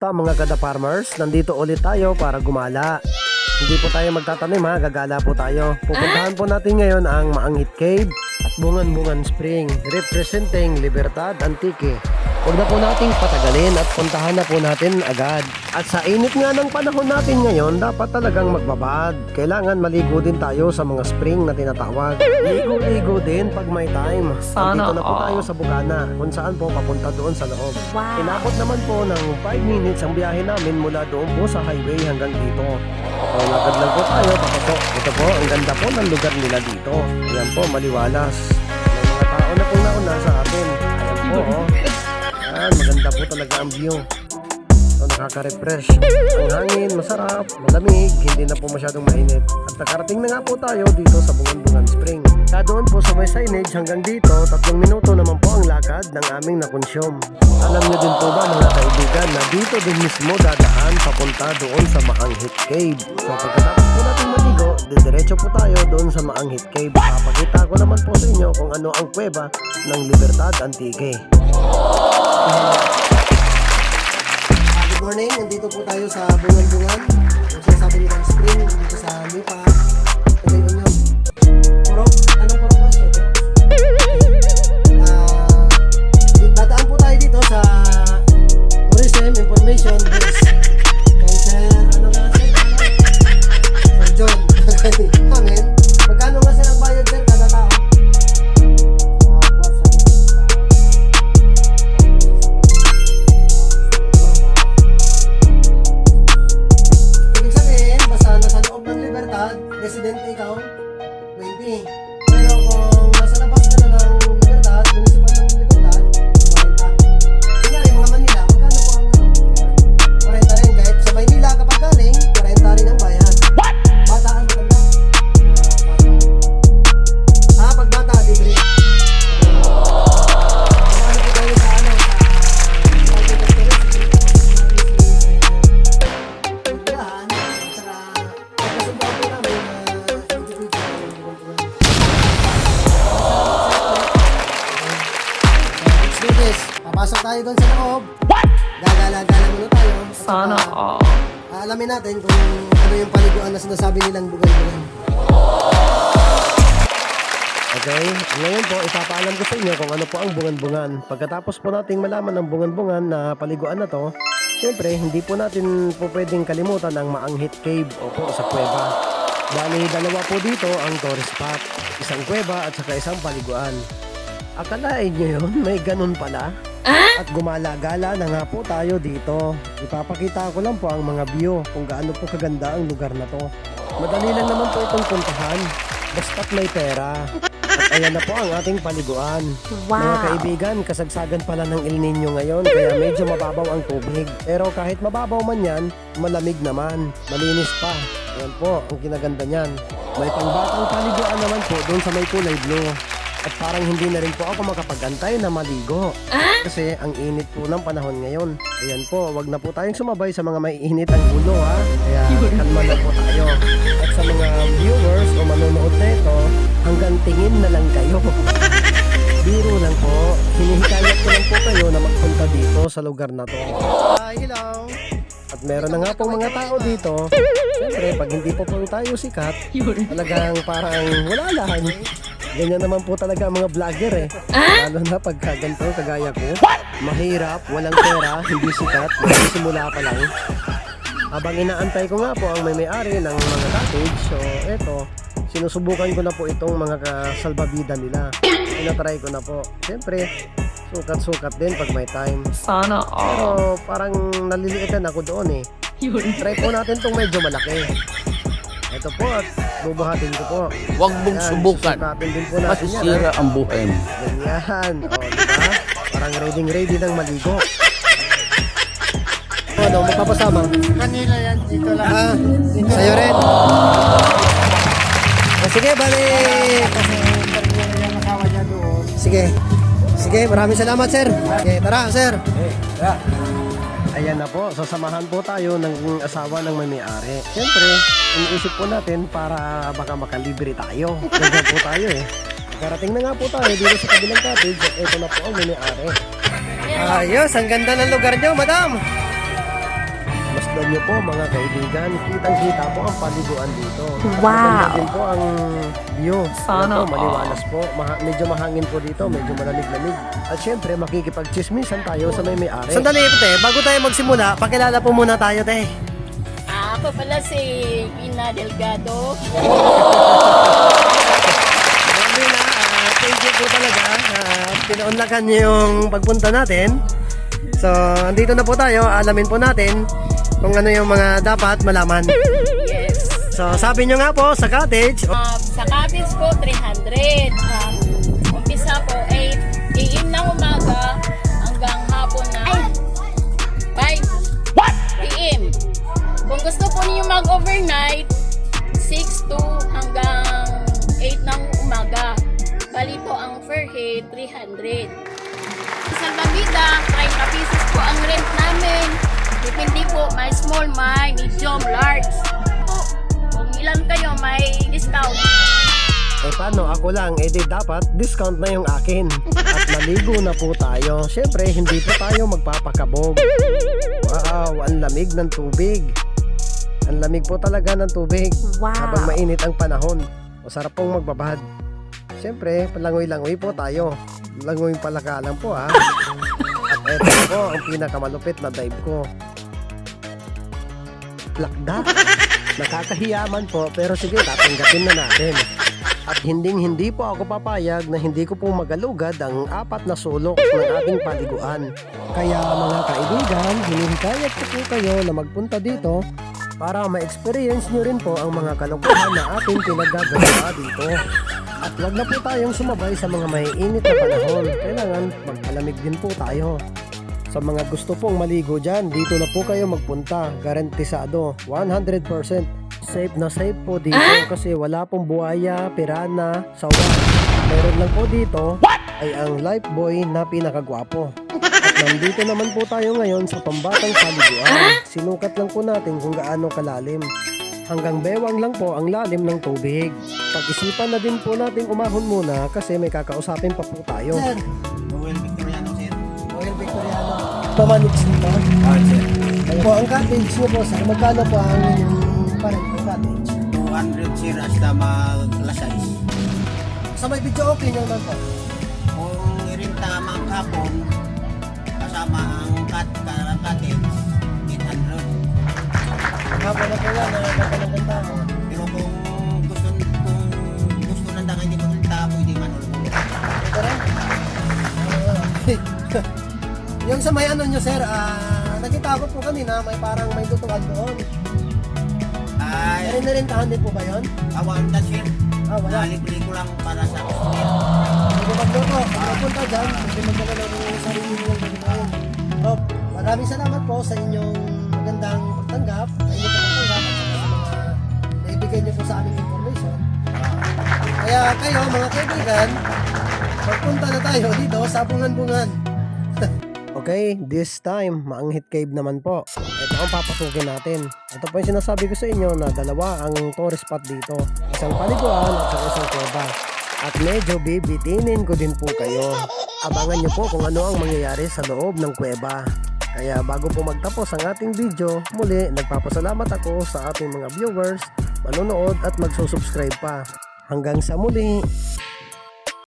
Kamusta mga kada farmers? Nandito ulit tayo para gumala. Hindi po tayo magtatanim ha, gagala po tayo. Pupuntahan po natin ngayon ang Maanghit Cave at Bungan-Bungan Spring, representing Libertad Antique. Huwag na po nating patagalin at puntahan na po natin agad. At sa init nga ng panahon natin ngayon, dapat talagang magbabad. Kailangan maligo din tayo sa mga spring na tinatawag. Ligo-ligo din pag may time. Dito na po tayo sa Bugana, kung saan po papunta doon sa loob. Inabot naman po ng 5 minutes ang biyahe namin mula doon po sa highway hanggang dito. So, lagad lang po tayo papasok. Ito po, ang ganda po ng lugar nila dito. Ayan po, maliwalas. May mga tao na po nauna sa atin. Ayan po, oh. Ayan, maganda po talaga ang view. So, nakaka-refresh. Ang hangin, masarap, malamig, hindi na po masyadong mainit. At nakarating na nga po tayo dito sa Bungan-Bungan Spring. Doon po sa may signage hanggang dito, 3 minuto naman po ang lakad ng aming nakonsyum. Alam niyo din po ba mga kaibigan na dito din mismo dadaan papunta doon sa Maanghit Cave. So pagkatapos po natin maligo, diretso po tayo doon sa Maanghit Cave. Papakita ko naman po sa inyo kung ano ang kuweba ng Libertad Antique. Good morning, nandito po tayo sa Bungan-Bungan. Yung sinasabi nilang spring dito sa Lipa. Tagay Union. Purok, anong purok ba siya? Dadaan po tayo dito sa Tourism Information Desk. Kay Sir, ano nga sir? Sir John. Amen. Magkano nga sir ang bayad sir kada tao? Ibig sabihin, basta nasa loob ng Libertad, residente ikaw, 20. Pero kung nasa labas ka na ng Libertad, municipal ng Libertad, 40. Kunyari, mga Manila, magkano po ang 40 rin. Kahit sa Maynila kapag galing, 40 rin ang bayad. What? Bata ang maganda. Pag bata, libre. Ano po tayo sa ano? Papasok tayo doon sa loob. What? Gagala-gala muna tayo. Sana alamin natin kung ano yung paliguan na sinasabi nilang Bungan-Bungan. Okay, ngayon po ipapaalam ko sa inyo kung ano po ang Bungan-Bungan. Pagkatapos po nating malaman ng Bungan-Bungan na paliguan na to, syempre hindi po natin po pwedeng kalimutan ang Maanghit Cave o po sa kuweba. Bali, dalawa po dito ang tourist spot. Isang kuweba at saka isang paliguan. Akalain nyo yun? May ganun pala? At gumala-gala na nga po tayo dito. Ipapakita ko lang po ang mga view kung gaano po kaganda ang lugar na to. Madali lang naman po itong puntahan. Basta't may pera. At ayan na po ang ating paliguan. Mga kaibigan, kasagsagan pala ng El Nino ngayon kaya medyo mababaw ang tubig. Pero kahit mababaw man yan, malamig naman. Malinis pa. Ayan po ang kinaganda niyan. May pangbatang paliguan naman po doon sa may kulay blue. At parang hindi na rin po ako makapag-antay na maligo. Kasi ang init po ng panahon ngayon. Ayan po, wag na po tayong sumabay sa mga maiinit ang ulo ha. Kaya kalma na po tayo. At sa mga viewers o manonood na ito, hanggang tingin na lang kayo. Biro lang po, hinihikayat ko lang po kayo na magpunta dito sa lugar na to. Hello! At meron na nga pong mga tao dito. Siyempre, pag hindi po tayo sikat, talagang parang wala lang. Ganyan naman po talaga ang mga vlogger eh. Lalo na pagka ganito, kagaya ko. Mahirap, walang pera, hindi sikat, magsisimula pa lang. Habang inaantay ko nga po ang may-ari ng mga cottage, so eto, sinusubukan ko na po itong mga kasalbabida nila. Tinatry ko na po. Siyempre, sukat-sukat din pag may time. Sana Pero parang naliliitan ako doon eh. Try po natin itong medyo malaki. Ito po at bubuhatin ko po. Huwag mong subukan. Din po natin Masisira ang buhay mo. Ganyan. O, diba? Parang ready ng maligo. Ano, magpapasama? Kanila yan, dito lang. Sa'yo rin. Sige, balik! Kasi interview na yung asawa niya doon. Sige. Sige, maraming salamat, sir. Okay, tara, sir. Tara. Ayan na po, sasamahan po tayo ng asawa ng may-ari. Siyempre, iniisip po natin para baka makalibre tayo. Ganyan po tayo eh. Karating na nga po tayo dito sa kabilang cottage. Ito na po ang may-ari. Ayos, ang ganda ng lugar nyo, madam. nyo po mga kaibigan, kitang-kita po ang paliguan dito. At Wow. maganda din po ang view. Sana Ito, maliwalas po. Medyo mahangin po dito, medyo malamig-lamig. At syempre, makikipag-chismisan tayo sa may-ari. Sandali po, te. Bago tayo magsimula, pakilala po muna tayo, te. Ako pala si Ina Delgado. Mami na, thank you po talaga. Pinaunlakan niyo yung pagpunta natin. So, andito na po tayo. Alamin po natin kung ano yung mga dapat malaman. Yes. So, sabi nyo nga po, sa cottage, Sa cottage po, 300. Umpisa po, 8 AM ng umaga hanggang hapon na 5 PM. Kung gusto po niyo mag-overnight, 6 to hanggang 8 ng umaga. Bali po ang per head, 300. Sa Salvamida, 30 pesos po ang rent namin. Depende po, may small, may medium, large. Po, kung ilan kayo, may discount. Eh paano, ako lang, di dapat discount na yung akin. At naligo na po tayo. Syempre, hindi po tayo magpapakabog. Wow, ang lamig ng tubig. Ang lamig po talaga ng tubig. Wow. Habang mainit ang panahon. Masarap pong magbabad. Syempre, palangoy-langoy po tayo. Langoy palakalang po ha. At eto po ang pinakamalupit na dive ko. Plakda. Nakakahiyaman po, pero sige, tatanggapin na natin. At hindi po ako papayag na hindi ko po magalugad ang 4 na sulok ng ating paliguan. Kaya mga kaibigan, hinihikayat ko po kayo na magpunta dito para ma-experience nyo rin po ang mga kalokohan na ating pinagagagawa dito. At wag na po tayong sumabay sa mga maiinit na panahon. Kailangan magpalamig din po tayo. Sa mga gusto pong maligo dyan, dito na po kayo magpunta. Garantisado, 100%. Safe na safe po dito kasi wala pong buhaya, pirana, sawa. Meron lang po dito ay ang lifebuoy na pinakagwapo. At nandito naman po tayo ngayon sa pambatang paliguan. Sinukat lang po natin kung gaano kalalim. Hanggang bewang lang po ang lalim ng tubig. Pag-isipan na din po natin umahon muna kasi may kakausapin pa po tayo. sir, Oil Victoriano, sir. Royal Victoriano, pamanits nito. Sir. Po, ang cottage nyo po, sir, magkano po ang inyong parang cottage? 200, sir, hasta maglasais. Sa may video okay nyo naman po. Kung irinta mang kapon, kasama ang cottage, 800. Hapon na po yan, nakakalagang tao. Pero kung gusto nanda hindi mo nanda, pwede man ulit. Ito rin. Yung sa may ano nyo, sir, nakita ko po kanina, may parang may tutuan doon. Ay, Narintahan din po ba yun? awan na, sir. Wala. Nalipli ko lang para sa customer. Hindi ko magluto. Kung napunta dyan, hindi magdala ng sarili nilang gagawin. Oh, maraming salamat po sa inyong magandang pagtanggap, sa inyong pagtanggap at saka sa mga naibigay niyo po sa aming information. Kaya kayo, mga kaibigan, magpunta na tayo dito sa Bungan-Bungan. Okay, this time, Maanghit Cave naman po. Ito ang papasukin natin. Ito po yung sinasabi ko sa inyo na dalawa ang tourist spot dito. Isang paliguan at saka isang kuweba. At medyo bibitinin ko din po kayo. Abangan nyo po kung ano ang mangyayari sa loob ng kuweba. Kaya bago po magtapos ang ating video, muli nagpapasalamat ako sa ating mga viewers, manonood at magsusubscribe pa. Hanggang sa muli!